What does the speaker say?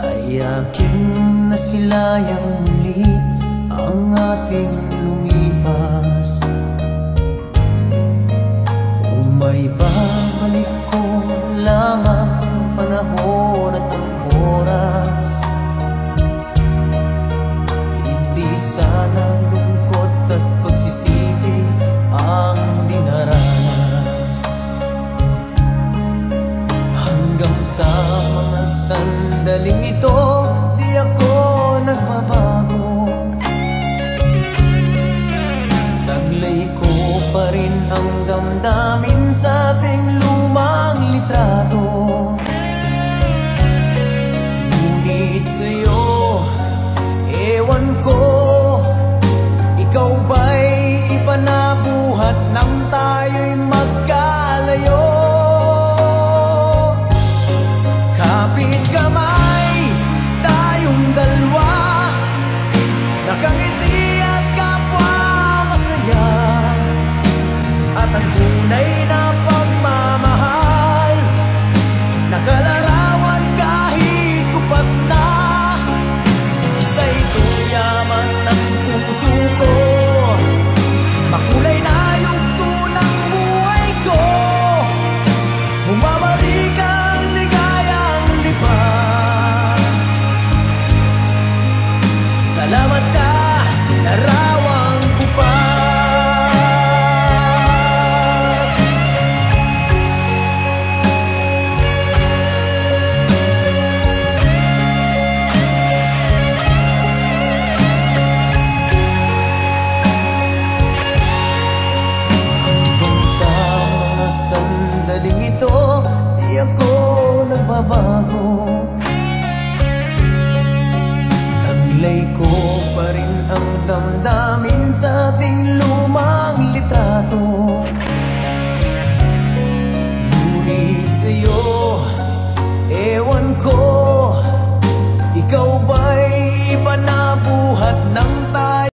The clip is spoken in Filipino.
ay aking nasilayang muli ang ating lumipas. Kung may babalik ko lamang ang panahon at ang oras, hindi sana lungkot at pagsisisi ang dinaranas. Hanggang sa mga sandaling ito, di ako nagbabago. Taglay ko pa rin ang damdamin sa ating lumang litrato. Ngunit sa'yo, ewan ko, ikaw ba'y iba na buhat nang tayo'y magkalayo? Kapit kamay, tayong dalawa, nakangiti at kapwa masaya, at ang tunay na pagmamahal, nakalarawan kahit kupas na. Isa ito'y yaman ng puso ko, makulay na yugto ng buhay ko. Bumabalik ang ligayang lipas. Salamat sa larawang kupas. Hanggang sa mga sandaling ito, di ako nagbabago.